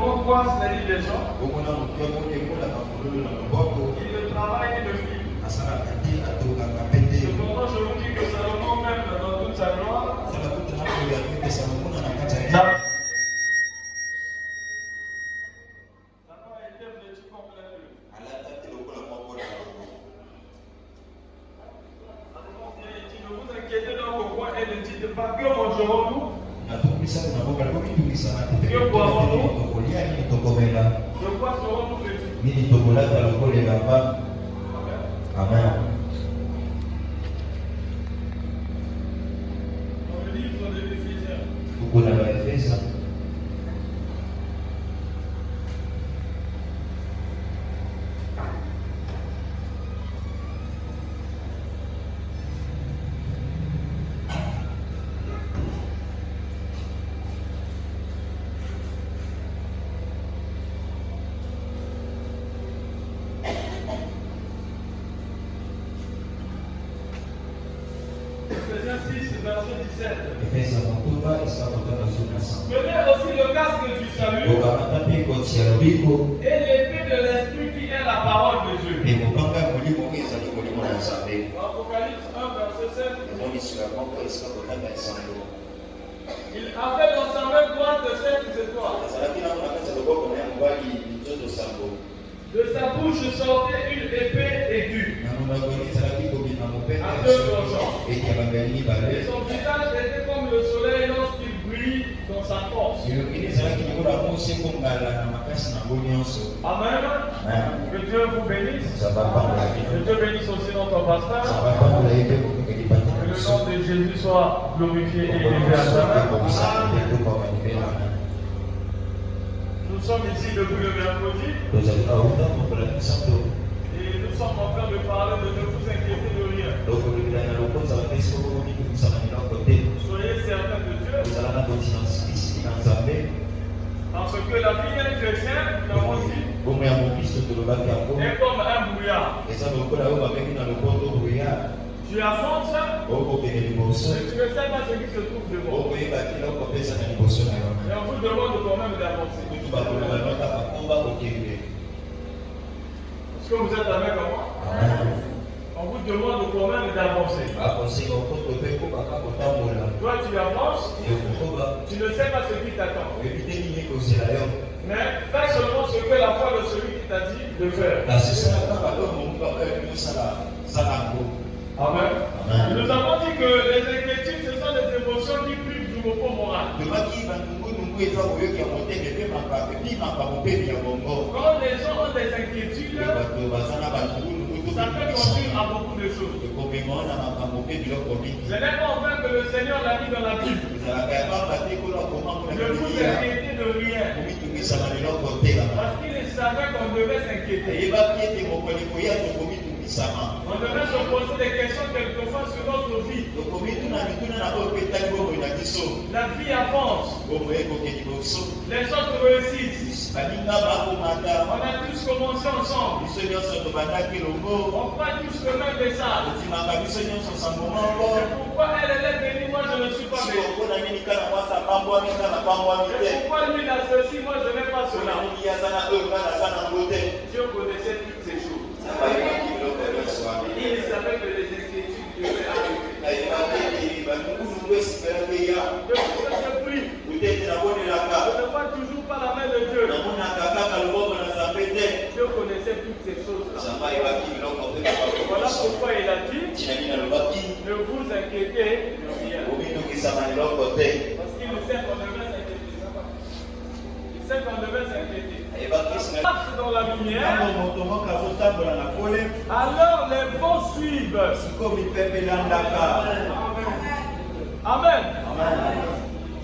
monde croise la vie des gens. Il ne travaille ni ne vit. Cependant, je vous dis que Salomon, même dans toute sa gloire, pas que mangerons-nous, de quoi serons-nous vêtus. Amen. Dans le livre de l'Éphésiens, Éphésiens 6, verset 17. Prenez aussi le casque du salut et l'épée de l'esprit qui est la parole de Dieu. Apocalypse 1, verset 7. Il avait dans sa main droite 7 étoiles. De sa bouche sortait une épée aiguë à deux tranchants. Et son visage était comme le soleil lorsqu'il brille dans sa force. Amen. Que Dieu vous bénisse. Que Dieu bénisse aussi notre pasteur. Que le nom de Jésus soit glorifié et élevé à jamais. Nous sommes ici depuis le mercredi. Et nous sommes en train de parler de ne vous inquiéter de rien. Soyez certains de Dieu. Parce que la vie d'un chrétien, nous l'avons dit, est comme un brouillard. Tu avances, mais tu ne sais pas ce qui se trouve devant. Et on vous demande quand même d'avancer. Est-ce que vous êtes avec moi? On vous demande quand même d'avancer. Toi, tu avances, tu ne sais pas ce qui t'attend. Mais fais seulement ce que la foi de celui qui t'a dit de faire. Amen. Nous avons dit que les inquiétudes, ce sont des émotions qui privent du repos moral. Quand les gens ont des inquiétudes, ça peut conduire à beaucoup de choses. Ce n'est pas en vain que le Seigneur l'a dit dans la Bible. Ne vous inquiétez de rien. Parce qu'il savait qu'on devait s'inquiéter. On devrait se poser des questions quelquefois sur notre vie. La vie avance. Les choses réussissent. On a tous commencé ensemble. On croit tous le même message. C'est pourquoi elle est bénie, moi je ne suis pas béni. C'est pourquoi lui il a ceci, moi je n'ai pas cela. Dieu connaissait toutes ces choses. Il savait que les inquiétudes devaient arriver. Je ne vois toujours pas la main de Dieu. Dieu connaissait toutes ces choses-là. Voilà pourquoi il a dit, ne vous inquiétez de rien. Parce qu'il sait qu'on devait s'inquiéter. Il sait qu'on devait s'inquiéter. Marche dans la lumière. Alors les bons suivent. Amen.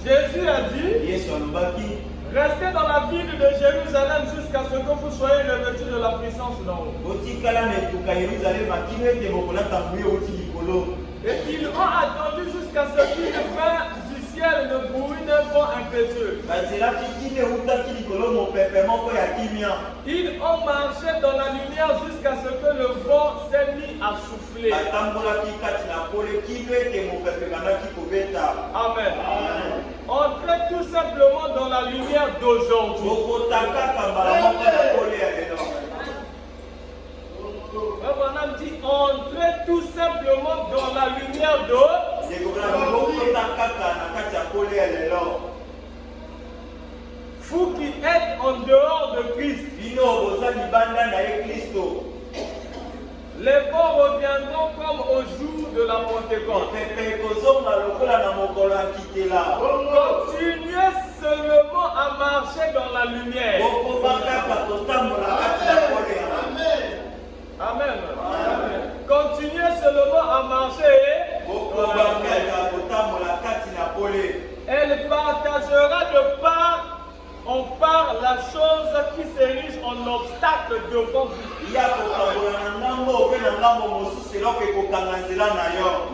Jésus a dit, restez dans la ville de Jérusalem jusqu'à ce que vous soyez revêtus de la puissance d'en haut. Et ils ont attendu jusqu'à ce qu'il vint du ciel le bruit d'un vent impétueux. Ils ont marché dans la lumière jusqu'à ce que le vent s'est mis à souffler. Amen. Entrez tout simplement dans la lumière d'aujourd'hui. Abraham dit entrez tout simplement dans la lumière d'aujourd'hui. Vous qui êtes en dehors de Christ, les morts reviendront comme au jour de la Pentecôte. Continuez seulement à marcher dans la lumière. Amen. Amen. Continuez seulement à marcher dans la lumière. Elle partagera de part en part la chose qui s'érige en obstacle devant vous.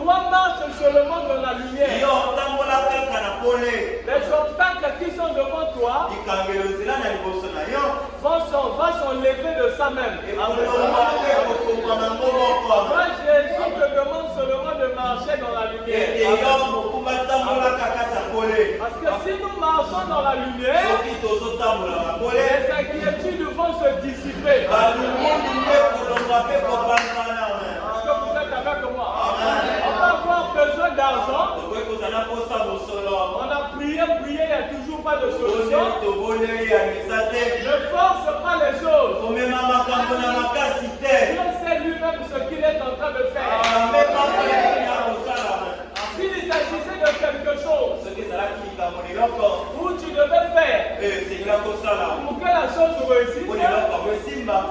Toi marche seulement dans la lumière. Les obstacles qui sont devant toi vont s'enlever de ça même. Moi Jésus te demande seulement de marcher dans la lumière. Parce que si nous marchons dans la lumière, les inquiétudes vont se dissiper. Est-ce que vous êtes avec moi? On va avoir besoin d'argent. On a prié, il n'y a toujours pas de solution. Ne force pas les choses. Dieu sait lui-même ce qu'il est en train de faire. S'il s'agissait de quelque chose où tu devais faire pour que la chose réussisse,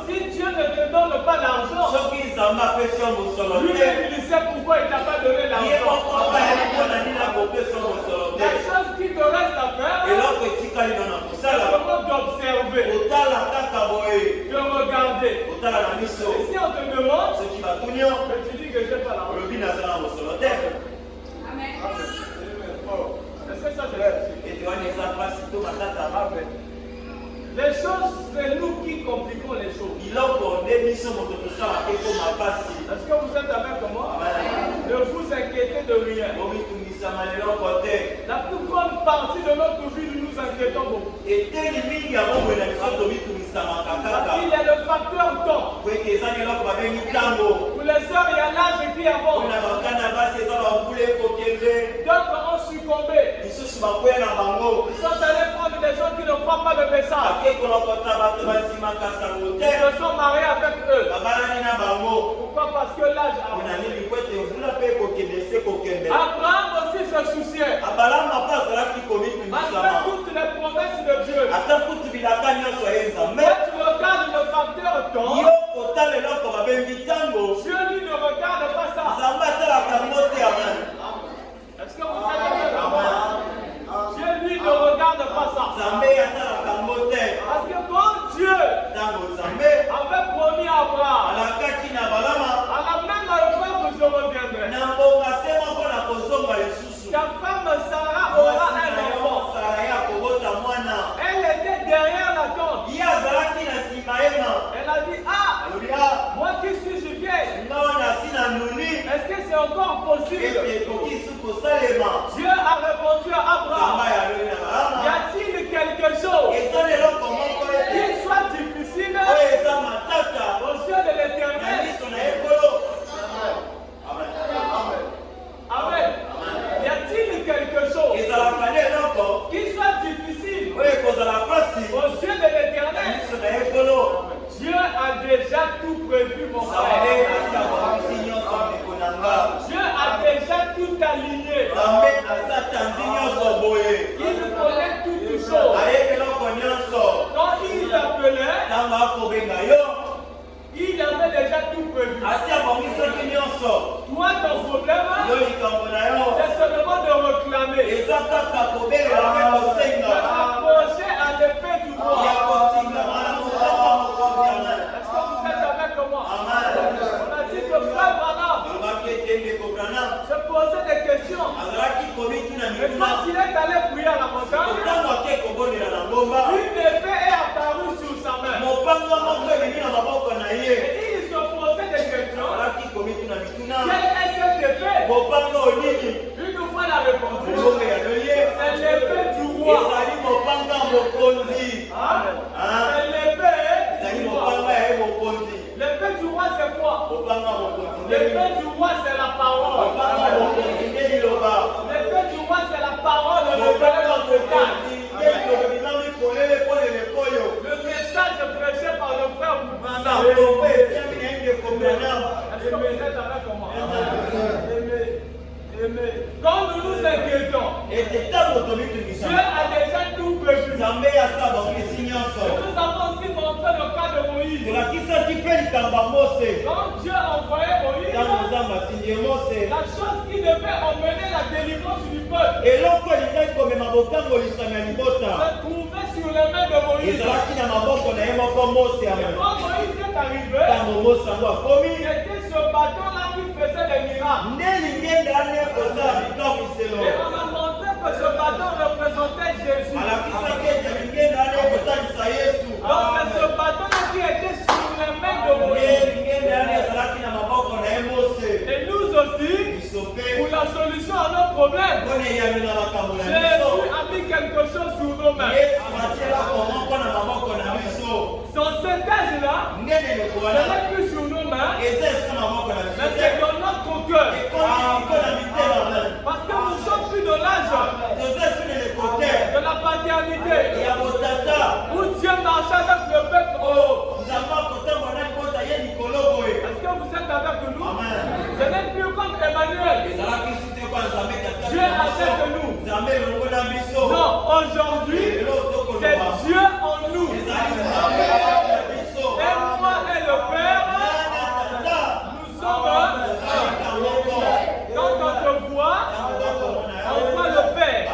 si Dieu ne te donne pas l'argent, lui-même il sait pourquoi il ne t'a pas donné l'argent. La chose qui te reste à faire, c'est vraiment d'observer, de regarder. Et si on te demande, tu dis que je n'ai pas l'argent. Est-ce que ça c'est vrai? Les choses, c'est nous qui compliquons les choses. Est-ce que vous êtes avec moi? Ne vous inquiétez de rien. La plus grande partie de notre vie, nous nous inquiétons beaucoup. Parce qu'il y a le facteur temps. Pour les sœurs, il y a l'âge qui avance. D'autres ont succombé. Ils sont allés prendre des gens qui ne croient pas le message. Ils se sont mariés avec eux. Pourquoi? Parce que l'âge avance. Abraham aussi se souciait. Malgré toutes les promesses de Dieu. Quand tu regardes le facteur temps, Dieu lui ne regarde pas ça. Est-ce que vous savez? Dieu lui ne regarde pas ça. Parce que quand Dieu avait promis à Abraham, à la même heure que je reviendrai, ta femme Sarah aura un enfant. Elle était derrière la tente. Elle a dit, ah, moi qui suis vieille, est-ce que c'est encore possible? Dieu a répondu à Abraham, y a-t-il quelque chose qui soit difficile aux yeux de l'Éternel? Amen. Y a-t-il quelque chose qui soit difficile aux yeux de l'Éternel? Dieu a déjà tout prévu, mon frère. Dieu a déjà tout aligné. Il connaît toutes choses. Quand il t'appelait, il avait déjà tout prévu. Toi, ton problème, c'est seulement de réclamer. De s'approcher à l'épée du droit. Est-ce que vous êtes avec moi? On a dit que frère Branham se posait des questions. Et quand il est allé prier à la montagne, une épée est apparue sur sa main. Et il se posait des questions. Quelle est cette épée? Une fois la réponse, c'est l'épée L'épée du roi, c'est quoi? L'épée du roi, c'est la parole. L'épée du roi, c'est la parole de le message prêché par le frère Boubana. Est-ce que vous êtes avec moi? Quand nous nous inquiétons, Dieu a déjà tout prévu. Nous avons aussi montré le cas de Moïse. Quand Dieu a envoyé Moïse, la chose qui devait emmener la délivrance du peuple se trouvait sur les mains de Moïse. Et quand Moïse est arrivé, c'était ce bateau-là qui faisait les miracles. Et on a montré que ce bateau représentait Jésus. Donc c'est ce bateau-là qui était sur les mains de Moïse. Et nous aussi, pour la solution à nos problèmes, Jésus a mis quelque chose sur nos mains. Son Saint-Esprit-là, ce n'est plus sur nos mains, mais c'est dans notre cœur. Parce que nous sommes plus de l'âge de la paternité, où Dieu marche avec le peuple. Est-ce que vous êtes avec nous? Ce n'est plus comme Emmanuel. Dieu achète nous. Non, aujourd'hui, c'est Dieu en nous. Et moi et le Père, nous sommes. Quand on te voit, on voit le Père.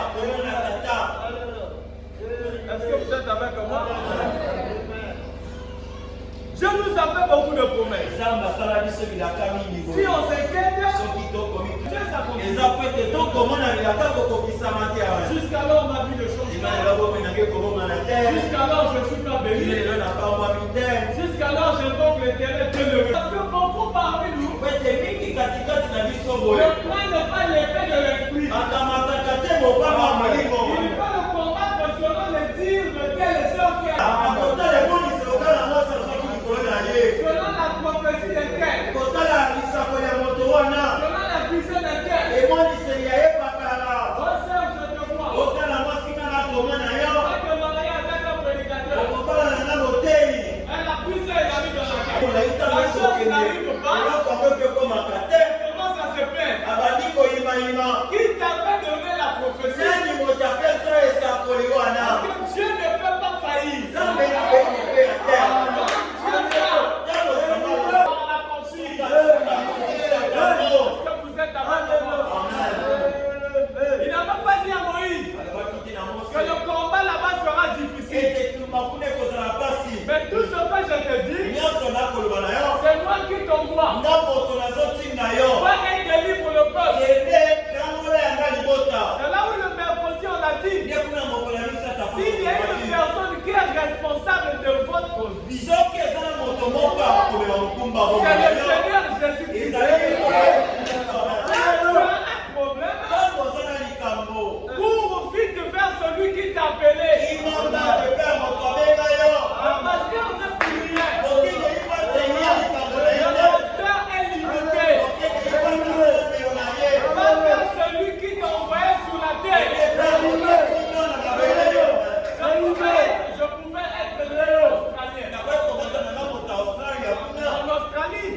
Est-ce que vous êtes avec moi? Dieu nous a fait beaucoup de promesses. Si on s'inquiète, Dieu s'accomplit. Jusqu'alors, ma vie ne change pas. Jusqu'alors, je ne suis pas béni. Jusqu'alors, j'invoque l'Éternel Dieu le. Parce que beaucoup parmi nous ne prennent pas l'effet de l'esprit. Ils veulent combattre selon les dires de tel et tel qui est. Selon la prophétie de quel? Selon la vision de quel? Moi, je te vois. Avec le mariage avec un prédicateur. Elle a puissé et la vie de la chose n'arrive pas. Comment ça se fait? Qui t'avait donné la prophétie? Parce que Dieu ne peut pas faillir. Il n'a même pas dit à Moïse que le combat là-bas sera difficile. Mais tout ce que je te dis, c'est moi qui t'envoie. Va et délivre le peuple. C'est là où le mercredi on a dit, s'il y a une personne qui est responsable de votre vie, c'est le Seigneur Jésus-Christ. Cours vite vers celui qui t'a appelé. Parce qu'on ne peut rien. Le docteur est limité. Va vers celui qui t'a envoyé sur la terre. Je pouvais être Australien. En Australie,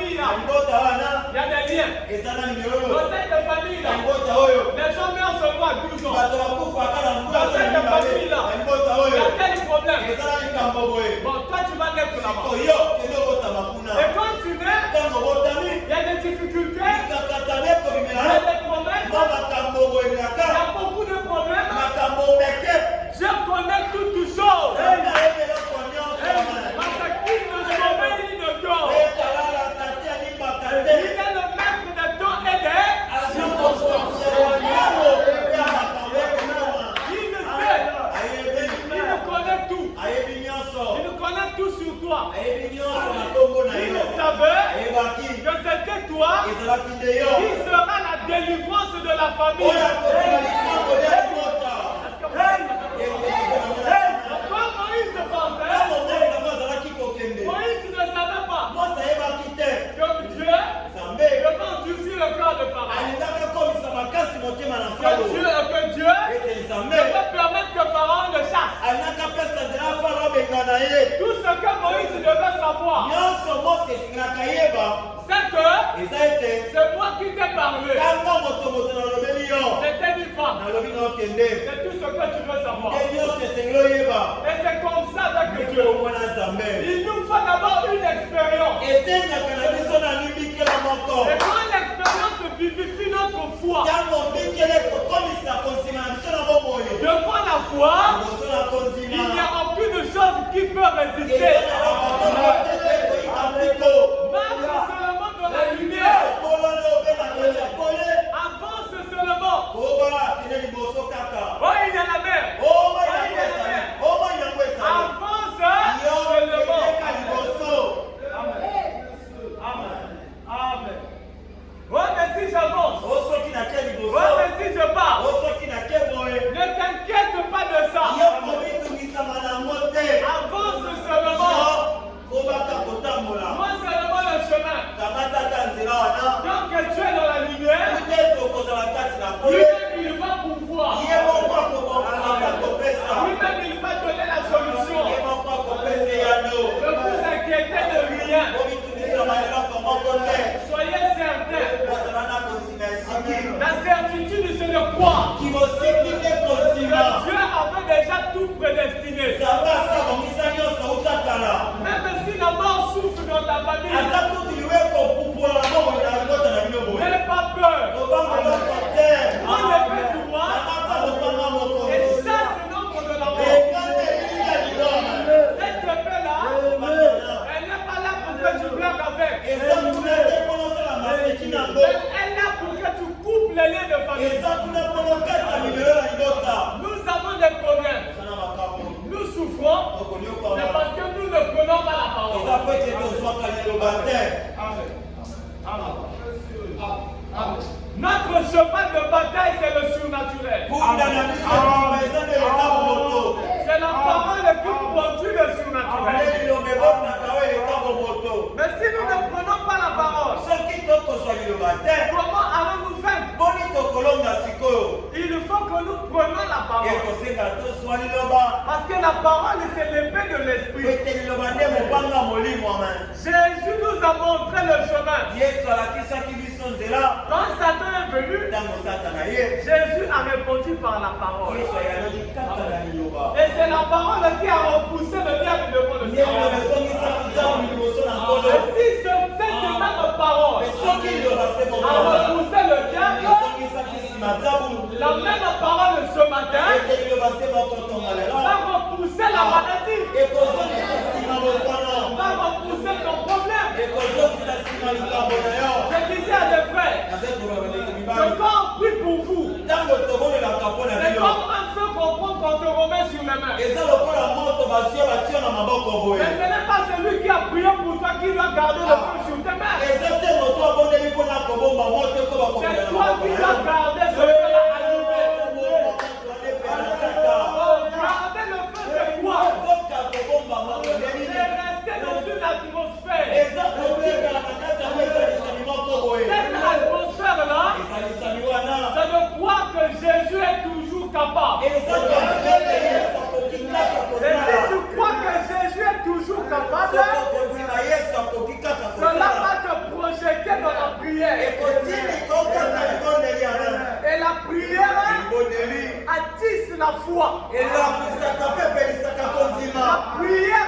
famille-là, il y a des liens. Dans cette famille-là, les gens meurent seulement à 12 ans. Dans cette famille-là, il y a quel problème? Bon, toi tu vas naître là-bas. Et quand tu nais, il y a des difficultés, il y a des problèmes, il y a beaucoup de problèmes. Je connais toutes choses. Parce qu'il ne sommeille ni ne dort. Il est le maître des temps et des circonstances. Il le sait. Il nous connaît tout. Il nous connaît tout sur toi. Il le savait que c'était toi qui sera la délivrance de la famille. Quand Moïse pensait, Moïse ne savait pas que Dieu devait endurcir le cœur de Pharaon. Que Dieu devait permettre que Pharaon le chasse. Tout ce que Moïse devait savoir, c'est que c'est moi qui t'ai parlé. C'était une femme. C'est tout ce que tu veux savoir. Et c'est comme ça avec Dieu. Il nous faut d'abord une expérience. Et quand l'expérience vivifie notre foi, devant la foi, il n'y a aucune chose qui peut résister. Marche seulement dans la lumière. Avance seulement. Oh, il y a la mer. Avance seulement. Amen. Ouais, mais si j'avance. Ouais, mais si je pars. Ne t'inquiète pas de ça. Avance seulement. Moi seulement le chemin. Tant que tu es dans la lumière, lui-même il va pouvoir. Lui-même il va donner la solution. Ne vous inquiétez de rien. Soyez certains. La certitude c'est le quoi. Dieu avait déjà tout prédestiné. Même si la mort souffre dans ta famille, n'aie pas peur. On ne peut tout voir. Et chasse l'ombre de la mort. Cette épée-là, elle n'est pas là pour que tu blagues avec. Elle est là pour que tu coupes les liens de famille. Nous avons des problèmes. Nous souffrons. C'est parce que nous ne prenons pas la parole. Notre cheval de bataille, c'est le surnaturel. C'est la parole qui produit le surnaturel. Mais si nous ne prenons pas la parole, comment allons-nous faire? Il faut que nous prenions la parole. Parce que la parole, c'est l'épée de l'esprit. Jésus nous a montré le chemin. Quand Satan est venu, Jésus a répondu par la parole. Et c'est la parole qui a repoussé le diable devant le ciel. Et si cette même parole a repoussé le diable, la même parole ce matin va repousser la maladie, va repousser ton problème. Je disais à des frères, que quand on prie pour vous, c'est comme un feu qu'on prend quand on remet sur les mains. Mais ce n'est pas celui qui a prié pour toi qui doit garder le feu sur tes mains. C'est toi qui dois garder ce feu-là allumé. Garder le feu, c'est quoi? C'est rester dans une atmosphère. Cette atmosphère-là, c'est de croire que Jésus est toujours capable. Et si tu crois que Jésus est toujours capable, cela va te prière. Et la prière attise la foi. La prière